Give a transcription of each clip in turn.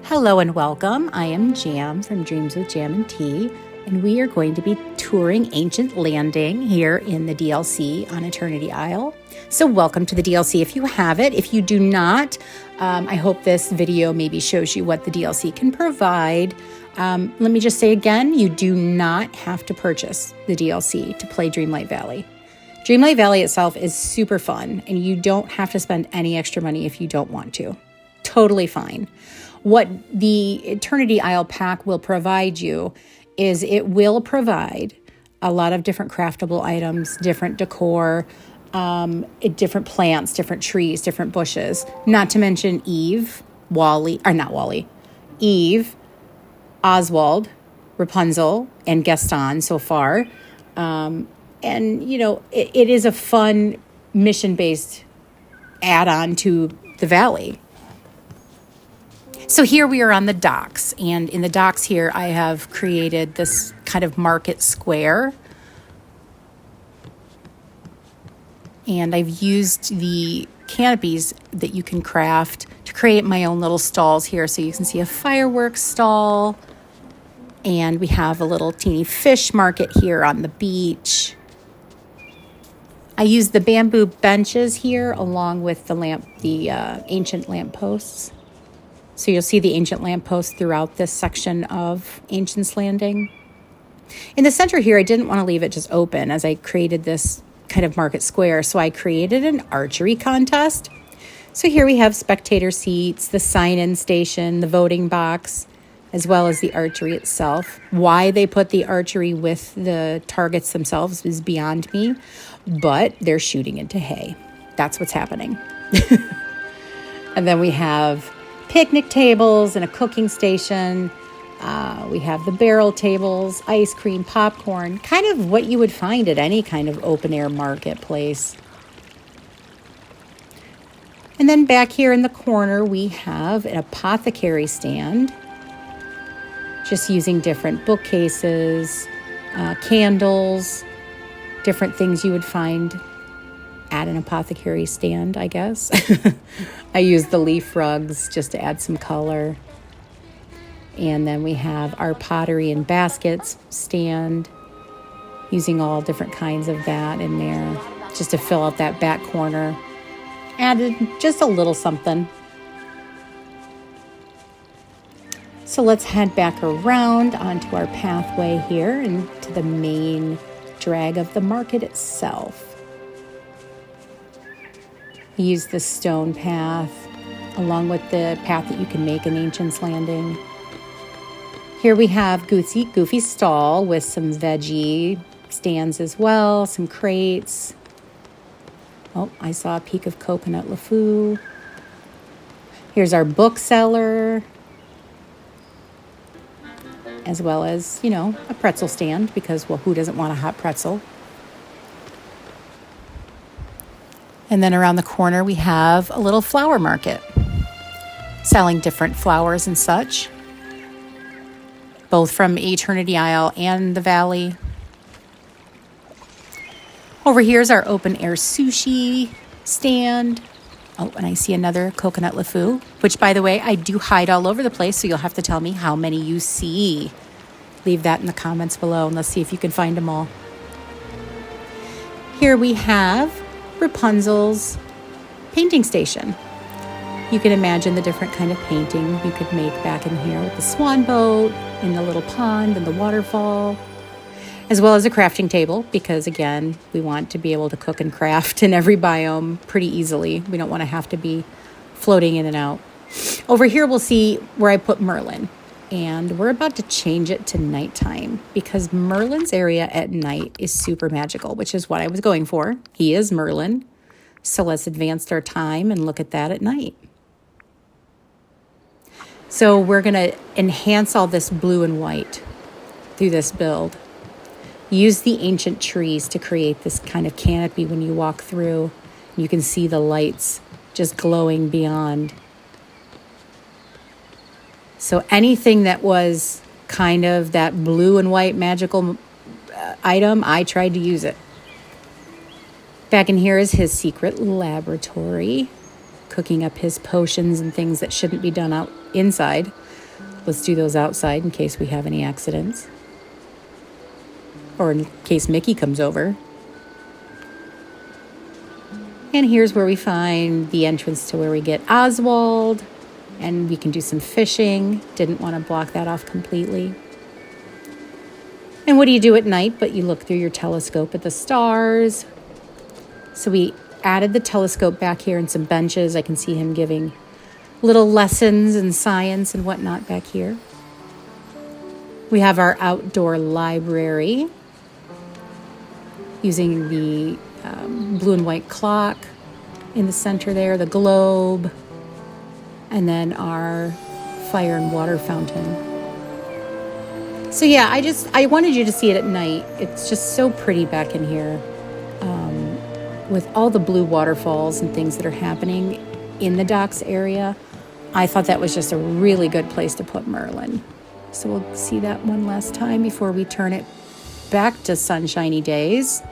Hello and welcome. I am Jam from Dreams with Jam and Tea, and we are going to be touring Ancient Landing here in the DLC on Eternity Isle. So welcome to the DLC if you have it. If you do not, I hope this video maybe shows you what the DLC can provide. Let me just say again, you do not have to purchase the DLC to play Dreamlight Valley. Dreamlight Valley itself is super fun, and you don't have to spend any extra money if you don't want to. Totally fine. What the Eternity Isle pack will provide you is it will provide a lot of different craftable items, different decor, different plants, different trees, different bushes. Not to mention Eve, Oswald, Rapunzel, and Gaston so far. And, you know, it is a fun mission-based add-on to the valley. So here we are on the docks, and in the docks here I have created this kind of market square. And I've used the canopies that you can craft to create my own little stalls here. So you can see a fireworks stall, and we have a little teeny fish market here on the beach. I used the bamboo benches here along with the ancient lampposts. So you'll see the ancient lampposts throughout this section of Ancient's Landing. In the center here, I didn't want to leave it just open as I created this kind of market square. So I created an archery contest. So here we have spectator seats, the sign-in station, the voting box, as well as the archery itself. Why they put the archery with the targets themselves is beyond me, but they're shooting into hay. That's what's happening. And then we have picnic tables and a cooking station. We have the barrel tables, ice cream, popcorn, kind of what you would find at any kind of open air marketplace. And then back here in the corner, we have an apothecary stand, just using different bookcases, candles, different things you would find at an apothecary stand, I guess. I used the leaf rugs just to add some color. And then we have our pottery and baskets stand, using all different kinds of that in there, just to fill out that back corner. Added just a little something. So let's head back around onto our pathway here and to the main drag of the market itself. Use the stone path along with the path that you can make in Ancient's Landing. Here we have Goofy's stall with some veggie stands as well, some crates. Oh, I saw a peak of coconut LeFou. Here's our bookseller, as well as, you know, a pretzel stand because, well, who doesn't want a hot pretzel? And then around the corner, we have a little flower market selling different flowers and such, both from Eternity Isle and the Valley. Over here is our open air sushi stand. Oh, and I see another coconut LeFou, which, by the way, I do hide all over the place, so you'll have to tell me how many you see. Leave that in the comments below, and let's see if you can find them all. Here we have Rapunzel's painting station. You can imagine the different kind of painting you could make back in here with the swan boat and the little pond and the waterfall, as well as a crafting table because, again, we want to be able to cook and craft in every biome pretty easily. We don't want to have to be floating in and out. Over here we'll see where I put Merlin, and we're about to change it to nighttime because Merlin's area at night is super magical, which is what I was going for. He is Merlin. So let's advance our time and look at that at night. So we're going to enhance all this blue and white through this build. Use the ancient trees to create this kind of canopy when you walk through. You can see the lights just glowing beyond. So anything that was kind of that blue and white magical item, I tried to use it. Back in here is his secret laboratory, cooking up his potions and things that shouldn't be done out inside. let's do those outside in case we have any accidents. Or in case Mickey comes over. And here's where we find the entrance to where we get Oswald. And we can do some fishing. Didn't want to block that off completely. And what do you do at night? But you look through your telescope at the stars. So we added the telescope back here and some benches. I can see him giving little lessons in science and whatnot back here. We have our outdoor library using the blue and white clock in the center there, the globe, and then our fire and water fountain. So yeah, I wanted you to see it at night. It's just so pretty back in here with all the blue waterfalls and things that are happening in the docks area. I thought that was just a really good place to put Merlin. So we'll see that one last time before we turn it back to sunshiny days.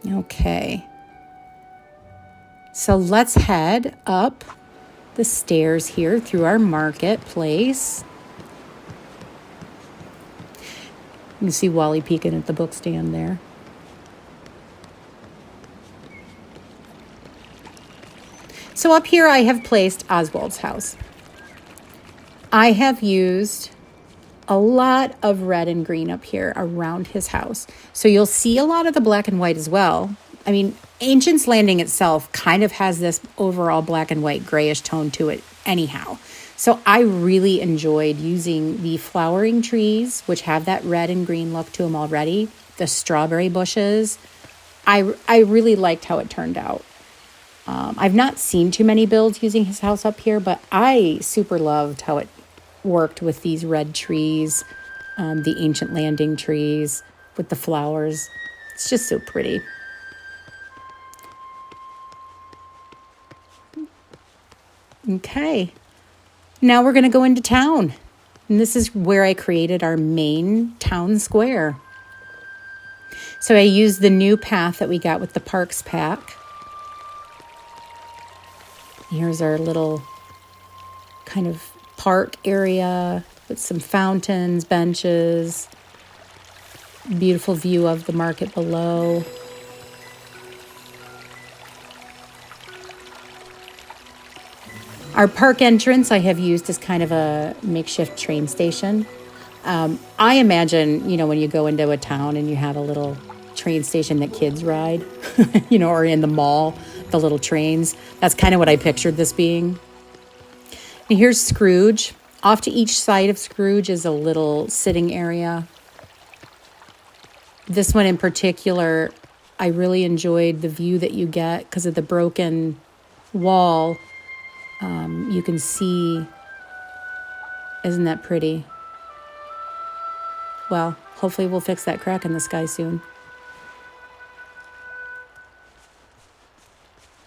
Okay. So let's head up the stairs here through our marketplace. You can see Wally peeking at the book stand there. So up here I have placed Oswald's house. I have used a lot of red and green up here around his house. So you'll see a lot of the black and white as well. I mean, Ancient's Landing itself kind of has this overall black and white grayish tone to it anyhow. So I really enjoyed using the flowering trees, which have that red and green look to them already. The strawberry bushes. I really liked how it turned out. I've not seen too many builds using his house up here, but I super loved how it worked with these red trees, the Ancient Landing trees with the flowers. It's just so pretty. Okay, now we're going to go into town. And this is where I created our main town square. So I used the new path that we got with the Parks Pack. Here's our little kind of park area with some fountains, benches, beautiful view of the market below. Our park entrance I have used as kind of a makeshift train station. I imagine, when you go into a town and you have a little train station that kids ride, or in the mall, the little trains. That's kind of what I pictured this being. And here's Scrooge. Off to each side of Scrooge is a little sitting area. This one in particular, I really enjoyed the view that you get because of the broken wall. You can see, isn't that pretty? Well, hopefully we'll fix that crack in the sky soon.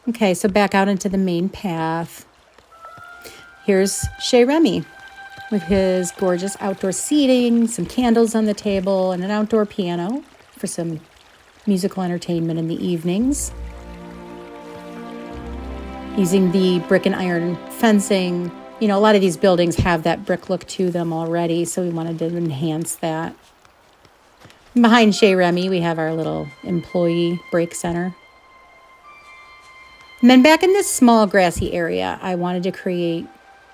Okay, so back out into the main path. Here's Chez Remy with his gorgeous outdoor seating, some candles on the table, and an outdoor piano for some musical entertainment in the evenings. Using the brick and iron fencing. A lot of these buildings have that brick look to them already, so we wanted to enhance that. Behind Chez Remy, we have our little employee break center. And then back in this small grassy area, I wanted to create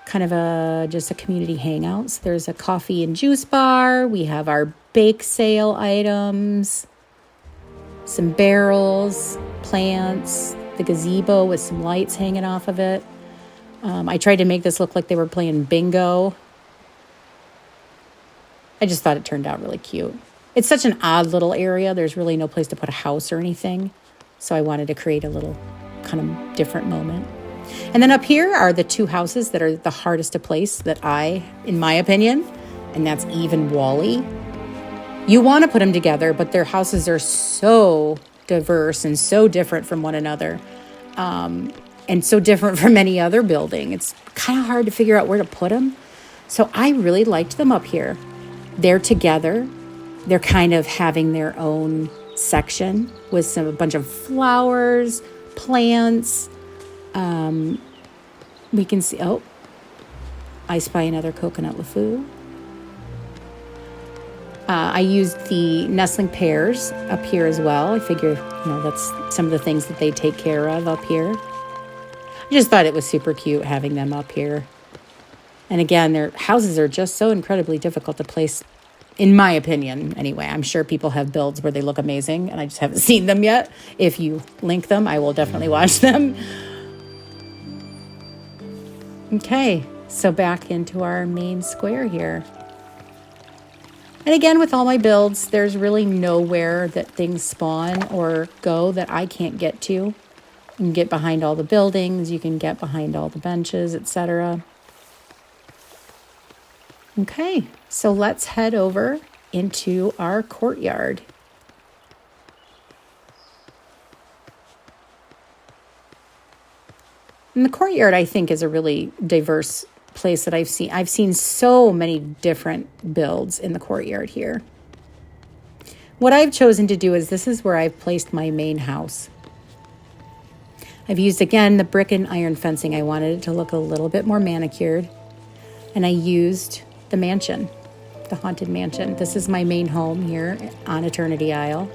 kind of just a community hangout. So there's a coffee and juice bar. We have our bake sale items, some barrels, plants, the gazebo with some lights hanging off of it. I tried to make this look like they were playing bingo. I just thought it turned out really cute. It's such an odd little area. There's really no place to put a house or anything. So I wanted to create a little kind of different moment. And then up here are the two houses that are the hardest to place in my opinion, and that's Eve and Wally. You want to put them together, but their houses are so diverse and so different from one another, and so different from any other building. It's kind of hard to figure out where to put them. So I really liked them up here. They're together. They're kind of having their own section with a bunch of flowers, plants. We can see, oh, I spy another coconut LeFou. I used the nestling pears up here as well. I figure, that's some of the things that they take care of up here. I just thought it was super cute having them up here. And again, their houses are just so incredibly difficult to place, in my opinion, anyway. I'm sure people have builds where they look amazing, and I just haven't seen them yet. If you link them, I will definitely watch them. Okay, so back into our main square here. And again, with all my builds, there's really nowhere that things spawn or go that I can't get to. You can get behind all the buildings, you can get behind all the benches, etc. Okay, so let's head over into our courtyard. And the courtyard, I think, is a really diverse place that I've seen. I've seen so many different builds in the courtyard here. What I've chosen to do is this is where I've placed my main house. I've used, again, the brick and iron fencing. I wanted it to look a little bit more manicured. And I used the mansion, the haunted mansion. This is my main home here on Eternity Isle.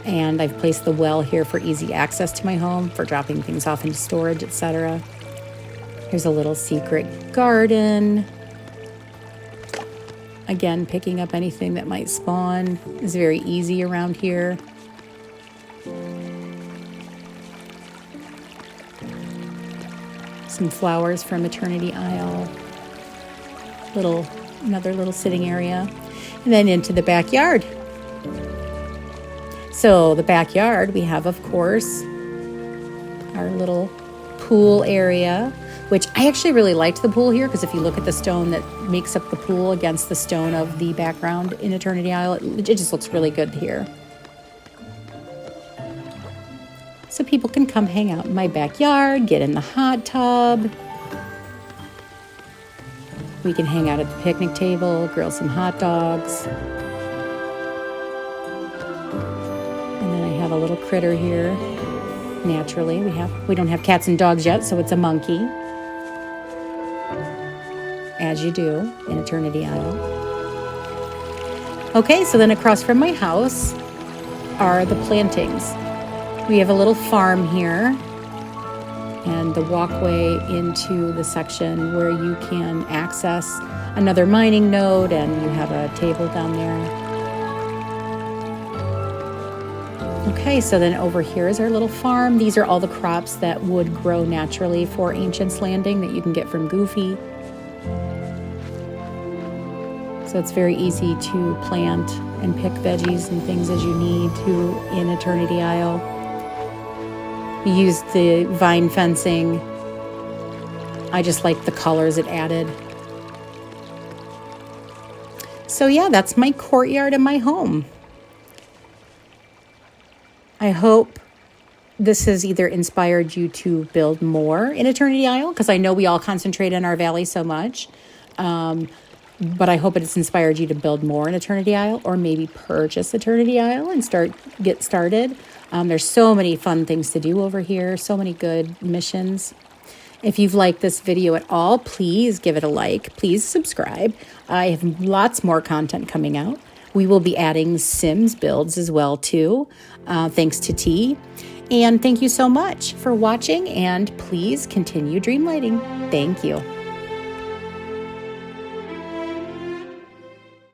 And I've placed the well here for easy access to my home, for dropping things off into storage, etc. Here's a little secret garden. Again, picking up anything that might spawn is very easy around here. Some flowers from Eternity Isle. Another little sitting area. And then into the backyard. So the backyard, we have, of course, our little pool area, which I actually really liked the pool here, because if you look at the stone that makes up the pool against the stone of the background in Eternity Isle, it just looks really good here. So people can come hang out in my backyard, get in the hot tub. We can hang out at the picnic table, grill some hot dogs. A little critter here. Naturally, we don't have cats and dogs yet, so it's a monkey, as you do in Eternity Isle. Okay, so then across from my house are the plantings. We have a little farm here, and the walkway into the section where you can access another mining node, and you have a table down there. Okay, so then over here is our little farm. These are all the crops that would grow naturally for Ancient's Landing that you can get from Goofy. So it's very easy to plant and pick veggies and things as you need to in Eternity Isle. We used the vine fencing. I just like the colors it added. So yeah, that's my courtyard and my home. I hope this has either inspired you to build more in Eternity Isle, because I know we all concentrate on our valley so much, but I hope it's inspired you to build more in Eternity Isle, or maybe purchase Eternity Isle and get started. There's so many fun things to do over here, so many good missions. If you've liked this video at all, please give it a like. Please subscribe. I have lots more content coming out. We will be adding Sims builds as well, too, thanks to T. And thank you so much for watching, and please continue dreamlighting. Thank you.